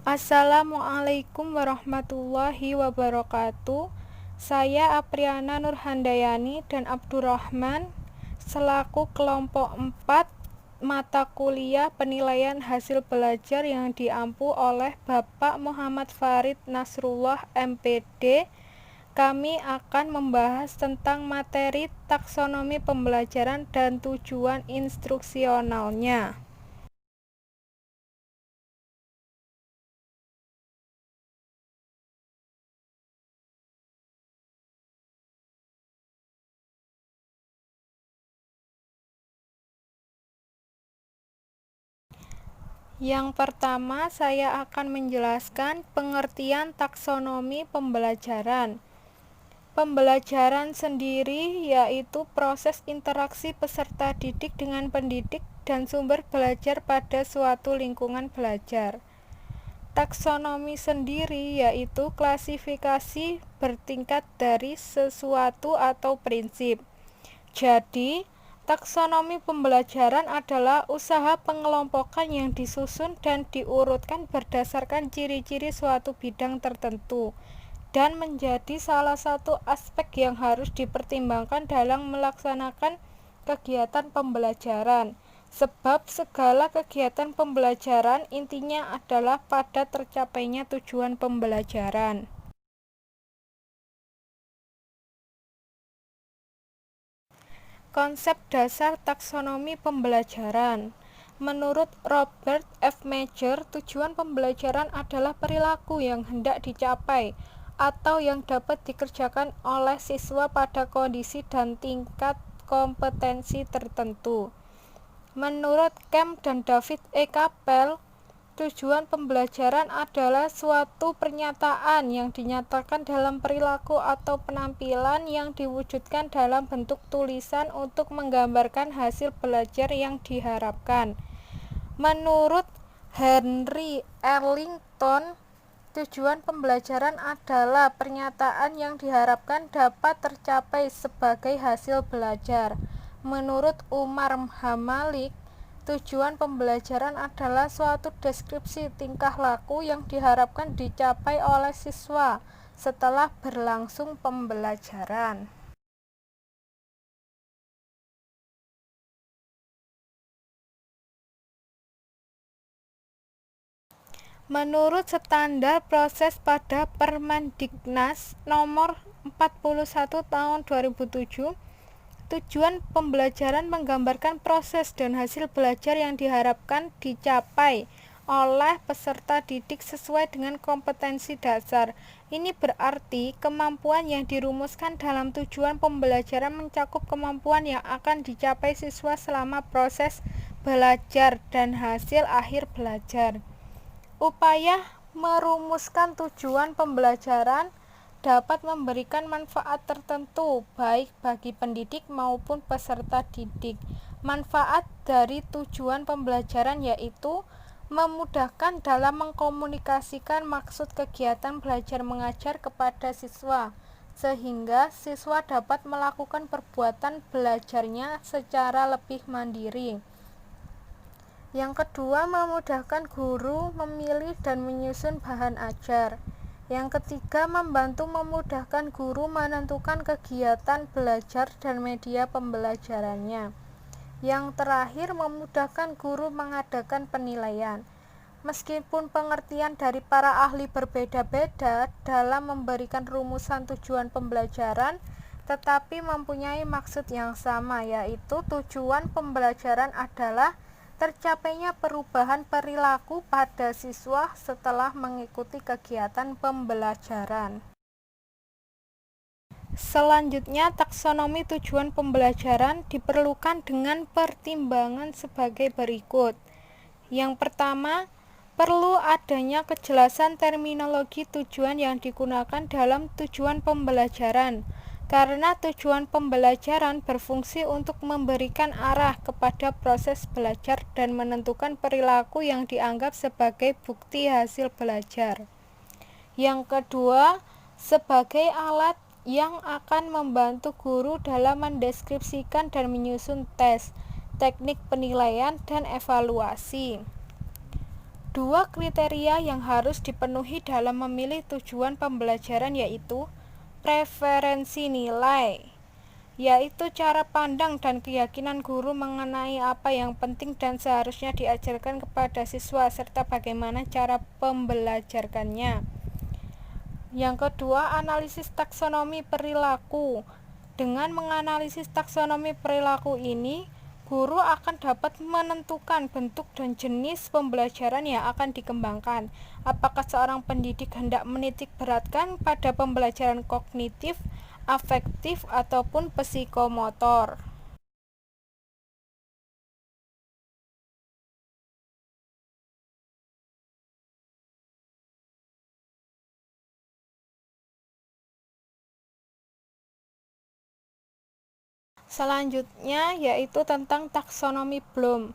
Assalamualaikum warahmatullahi wabarakatuh. Saya Apriana Nurhandayani dan Abdurrahman selaku kelompok 4 mata kuliah penilaian hasil belajar yang diampu oleh Bapak Muhammad Farid Nasrullah MPD. Kami akan membahas tentang materi taksonomi pembelajaran dan tujuan instruksionalnya. Yang pertama, saya akan menjelaskan pengertian taksonomi pembelajaran. Pembelajaran sendiri yaitu proses interaksi peserta didik dengan pendidik dan sumber belajar pada suatu lingkungan belajar. Taksonomi sendiri yaitu klasifikasi bertingkat dari sesuatu atau prinsip. Jadi, taksonomi pembelajaran adalah usaha pengelompokan yang disusun dan diurutkan berdasarkan ciri-ciri suatu bidang tertentu dan menjadi salah satu aspek yang harus dipertimbangkan dalam melaksanakan kegiatan pembelajaran. Sebab segala kegiatan pembelajaran intinya adalah pada tercapainya tujuan pembelajaran. Konsep dasar taksonomi pembelajaran. Menurut Robert F. Major, tujuan pembelajaran adalah perilaku yang hendak dicapai atau yang dapat dikerjakan oleh siswa pada kondisi dan tingkat kompetensi tertentu. Menurut Kemp dan David E. Kapel, tujuan pembelajaran adalah suatu pernyataan yang dinyatakan dalam perilaku atau penampilan yang diwujudkan dalam bentuk tulisan untuk menggambarkan hasil belajar yang diharapkan. Menurut Henry Arlington, tujuan pembelajaran adalah pernyataan yang diharapkan dapat tercapai sebagai hasil belajar. Menurut Umar Hamalik, tujuan pembelajaran adalah suatu deskripsi tingkah laku yang diharapkan dicapai oleh siswa setelah berlangsung pembelajaran. Menurut standar proses pada Permendiknas nomor 41 tahun 2007, tujuan pembelajaran menggambarkan proses dan hasil belajar yang diharapkan dicapai oleh peserta didik sesuai dengan kompetensi dasar. Ini berarti kemampuan yang dirumuskan dalam tujuan pembelajaran mencakup kemampuan yang akan dicapai siswa selama proses belajar dan hasil akhir belajar. Upaya merumuskan tujuan pembelajaran dapat memberikan manfaat tertentu baik bagi pendidik maupun peserta didik. Manfaat dari tujuan pembelajaran yaitu memudahkan dalam mengkomunikasikan maksud kegiatan belajar mengajar kepada siswa, sehingga siswa dapat melakukan perbuatan belajarnya secara lebih mandiri. Yang kedua, memudahkan guru memilih dan menyusun bahan ajar. Yang ketiga, membantu memudahkan guru menentukan kegiatan belajar dan media pembelajarannya. Yang terakhir, memudahkan guru mengadakan penilaian. Meskipun pengertian dari para ahli berbeda-beda dalam memberikan rumusan tujuan pembelajaran, tetapi mempunyai maksud yang sama, yaitu tujuan pembelajaran adalah tercapainya perubahan perilaku pada siswa setelah mengikuti kegiatan pembelajaran. Selanjutnya, taksonomi tujuan pembelajaran diperlukan dengan pertimbangan sebagai berikut. Yang pertama, perlu adanya kejelasan terminologi tujuan yang digunakan dalam tujuan pembelajaran, karena tujuan pembelajaran berfungsi untuk memberikan arah kepada proses belajar dan menentukan perilaku yang dianggap sebagai bukti hasil belajar. Yang kedua, sebagai alat yang akan membantu guru dalam mendeskripsikan dan menyusun tes, teknik penilaian, dan evaluasi. Dua kriteria yang harus dipenuhi dalam memilih tujuan pembelajaran yaitu preferensi nilai, yaitu cara pandang dan keyakinan guru mengenai apa yang penting dan seharusnya diajarkan kepada siswa serta bagaimana cara pembelajarannya. Yang kedua, analisis taksonomi perilaku. Dengan menganalisis taksonomi perilaku ini, guru akan dapat menentukan bentuk dan jenis pembelajaran yang akan dikembangkan. Apakah seorang pendidik hendak menitik beratkan pada pembelajaran kognitif, afektif, ataupun psikomotor. Selanjutnya yaitu tentang taksonomi Bloom.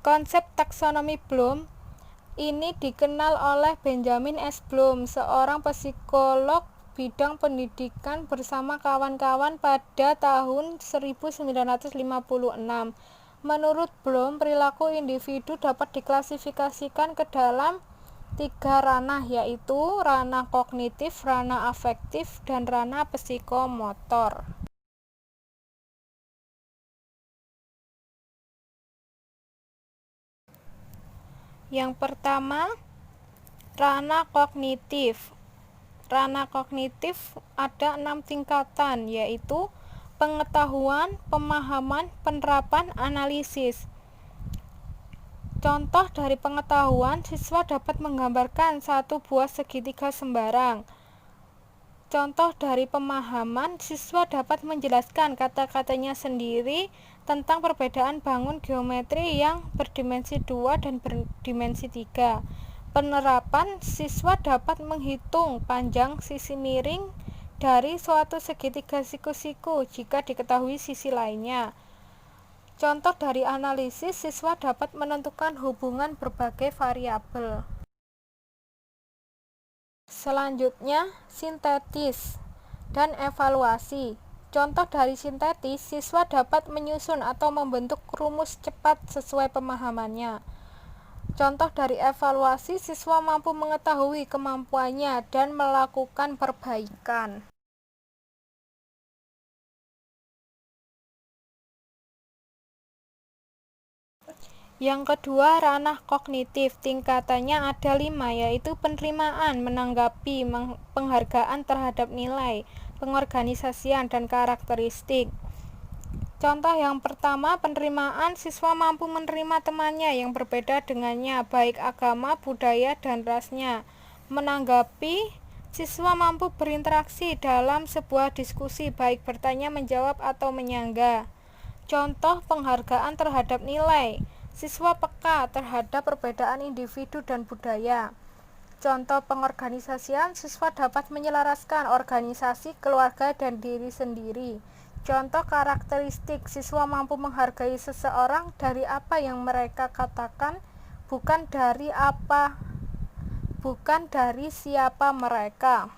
Konsep taksonomi Bloom ini dikenal oleh Benjamin S. Bloom, seorang psikolog bidang pendidikan bersama kawan-kawan pada tahun 1956. Menurut Bloom, perilaku individu dapat diklasifikasikan ke dalam 3 ranah, yaitu ranah kognitif, ranah afektif, dan ranah psikomotor. Yang pertama, ranah kognitif. Ranah kognitif ada 6 tingkatan, yaitu pengetahuan, pemahaman, penerapan, analisis. Contoh dari pengetahuan, siswa dapat menggambarkan satu buah segitiga sembarang. Contoh dari pemahaman, siswa dapat menjelaskan kata-katanya sendiri tentang perbedaan bangun geometri yang berdimensi 2 dan berdimensi 3. Penerapan, siswa dapat menghitung panjang sisi miring dari suatu segitiga siku-siku jika diketahui sisi lainnya. Contoh dari analisis, siswa dapat menentukan hubungan berbagai variabel. Selanjutnya, sintetis dan evaluasi. Contoh dari sintetis, siswa dapat menyusun atau membentuk rumus cepat sesuai pemahamannya. Contoh dari evaluasi, siswa mampu mengetahui kemampuannya dan melakukan perbaikan. Yang kedua, ranah kognitif. Tingkatannya ada 5, yaitu penerimaan, menanggapi, penghargaan terhadap nilai, pengorganisasian, dan karakteristik. Contoh yang pertama, penerimaan, siswa mampu menerima temannya yang berbeda dengannya, baik agama, budaya, dan rasnya. Menanggapi, siswa mampu berinteraksi dalam sebuah diskusi, baik bertanya, menjawab, atau menyangga. Contoh penghargaan terhadap nilai, siswa peka terhadap perbedaan individu dan budaya. Contoh pengorganisasian, siswa dapat menyelaraskan organisasi, keluarga, dan diri sendiri. Contoh karakteristik, siswa mampu menghargai seseorang dari apa yang mereka katakan, bukan dari siapa mereka.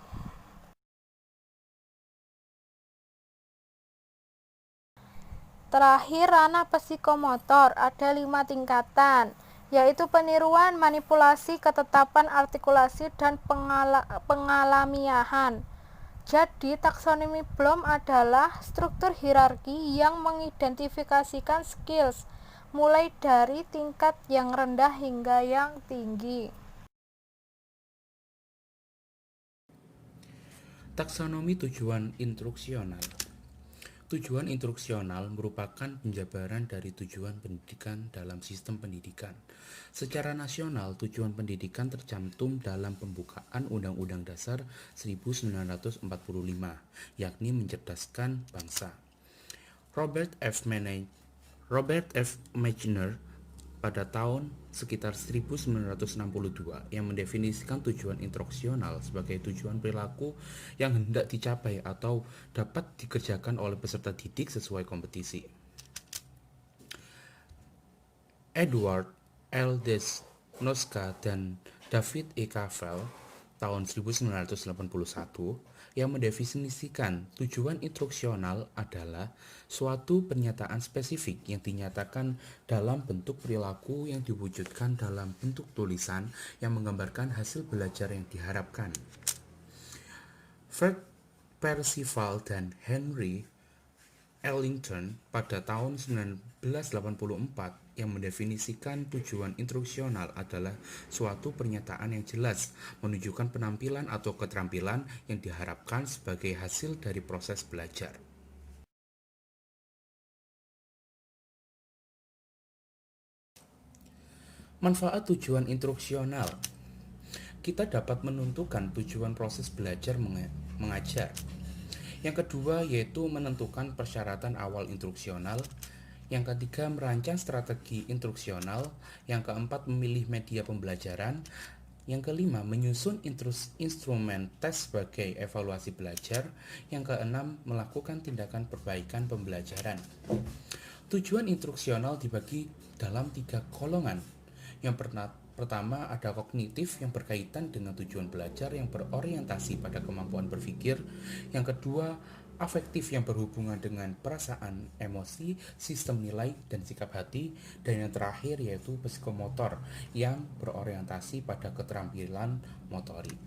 Terakhir, ranah psikomotor ada 5 tingkatan, yaitu peniruan, manipulasi, ketetapan, artikulasi, dan pengalamiahan. Jadi, taksonomi Bloom adalah struktur hierarki yang mengidentifikasikan skills, mulai dari tingkat yang rendah hingga yang tinggi. Taksonomi tujuan instruksional. Tujuan instruksional merupakan penjabaran dari tujuan pendidikan dalam sistem pendidikan. Secara nasional, tujuan pendidikan tercantum dalam pembukaan Undang-Undang Dasar 1945, yakni mencerdaskan bangsa. Robert F. Meitner pada tahun sekitar 1962 yang mendefinisikan tujuan instruksional sebagai tujuan perilaku yang hendak dicapai atau dapat dikerjakan oleh peserta didik sesuai kompetisi. Edward L. Desnoska dan David E. Cavell tahun 1981 yang mendefinisikan tujuan instruksional adalah suatu pernyataan spesifik yang dinyatakan dalam bentuk perilaku yang diwujudkan dalam bentuk tulisan yang menggambarkan hasil belajar yang diharapkan. Fred Percival dan Henry Ellington pada tahun 1984 yang mendefinisikan tujuan instruksional adalah suatu pernyataan yang jelas menunjukkan penampilan atau keterampilan yang diharapkan sebagai hasil dari proses belajar. Manfaat tujuan instruksional. Kita dapat menentukan tujuan proses belajar mengajar. Yang kedua yaitu menentukan persyaratan awal instruksional. Yang ketiga merancang strategi instruksional. Yang keempat memilih media pembelajaran. Yang kelima menyusun instrumen tes sebagai evaluasi belajar. Yang keenam melakukan tindakan perbaikan pembelajaran. Tujuan instruksional dibagi dalam 3 golongan. Yang pertama ada kognitif yang berkaitan dengan tujuan belajar yang berorientasi pada kemampuan berpikir. Yang kedua, afektif yang berhubungan dengan perasaan, emosi, sistem nilai, dan sikap hati. Dan yang terakhir yaitu psikomotor yang berorientasi pada keterampilan motorik.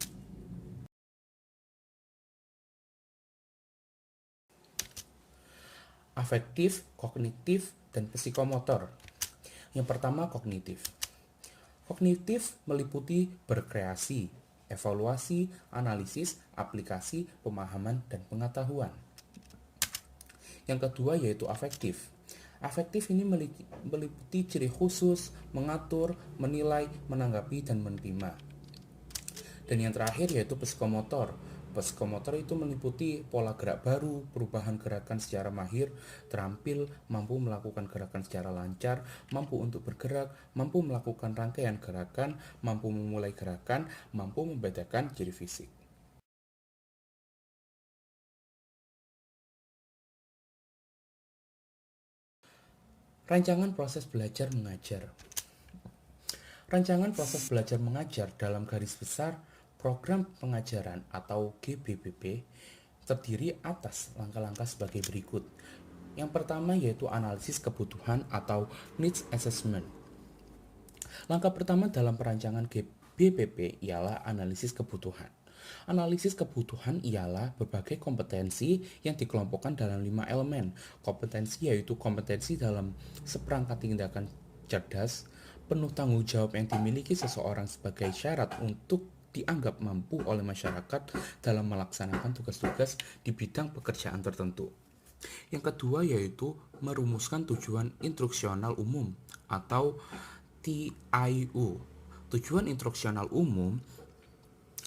Afektif, kognitif, dan psikomotor. Yang pertama, kognitif. Kognitif meliputi berkreasi, evaluasi, analisis, aplikasi, pemahaman, dan pengetahuan. Yang kedua yaitu afektif. Afektif ini meliputi ciri khusus, mengatur, menilai, menanggapi, dan menerima. Dan yang terakhir yaitu psikomotor. Psikomotor itu meliputi pola gerak baru, perubahan gerakan secara mahir, terampil, mampu melakukan gerakan secara lancar, mampu untuk bergerak, mampu melakukan rangkaian gerakan, mampu memulai gerakan, mampu membedakan ciri fisik. Rancangan proses belajar mengajar. Rancangan proses belajar mengajar dalam garis besar program pengajaran atau GBPP terdiri atas langkah-langkah sebagai berikut. Yang pertama yaitu analisis kebutuhan atau needs assessment. Langkah pertama dalam perancangan GBPP ialah analisis kebutuhan. Analisis kebutuhan ialah berbagai kompetensi yang dikelompokkan dalam 5 elemen. Kompetensi yaitu kompetensi dalam seperangkat tindakan cerdas, penuh tanggung jawab yang dimiliki seseorang sebagai syarat untuk dianggap mampu oleh masyarakat dalam melaksanakan tugas-tugas di bidang pekerjaan tertentu. Yang kedua yaitu merumuskan tujuan instruksional umum atau TIU. Tujuan instruksional umum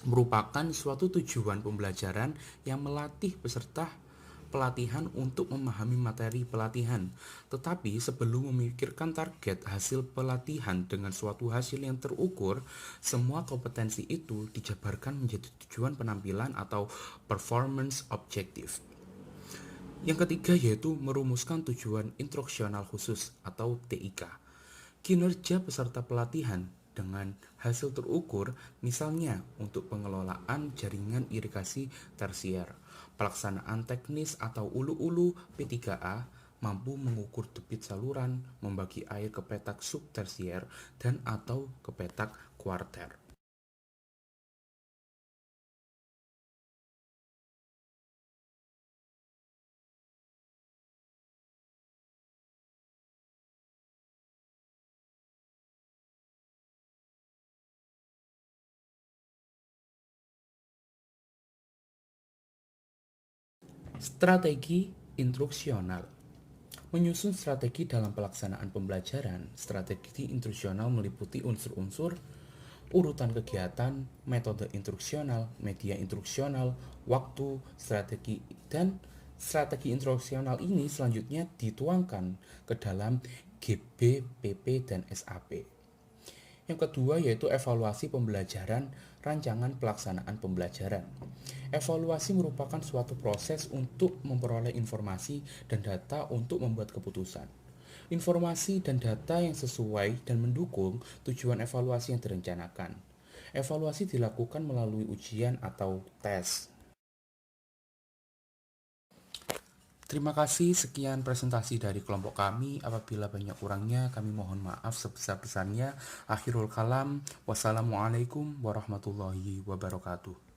merupakan suatu tujuan pembelajaran yang melatih peserta pelatihan untuk memahami materi pelatihan. Tetapi sebelum memikirkan target hasil pelatihan dengan suatu hasil yang terukur, semua kompetensi itu dijabarkan menjadi tujuan penampilan atau performance objective. Yang ketiga yaitu merumuskan tujuan instruksional khusus atau TIK. Kinerja peserta pelatihan dengan hasil terukur, misalnya untuk pengelolaan jaringan irigasi tersier, pelaksanaan teknis atau ulu-ulu P3A, mampu mengukur debit saluran, membagi air ke petak subtersier dan atau ke petak kuarter. Strategi instruksional. Menyusun strategi dalam pelaksanaan pembelajaran, strategi instruksional meliputi unsur-unsur, urutan kegiatan, metode instruksional, media instruksional, waktu, strategi, dan strategi instruksional ini selanjutnya dituangkan ke dalam GBPP dan SAP. Yang kedua yaitu evaluasi pembelajaran, rancangan pelaksanaan pembelajaran. Evaluasi merupakan suatu proses untuk memperoleh informasi dan data untuk membuat keputusan. Informasi dan data yang sesuai dan mendukung tujuan evaluasi yang direncanakan. Evaluasi dilakukan melalui ujian atau tes. Terima kasih, sekian presentasi dari kelompok kami. Apabila banyak kurangnya, kami mohon maaf sebesar-besarnya. Akhirul kalam, wassalamualaikum warahmatullahi wabarakatuh.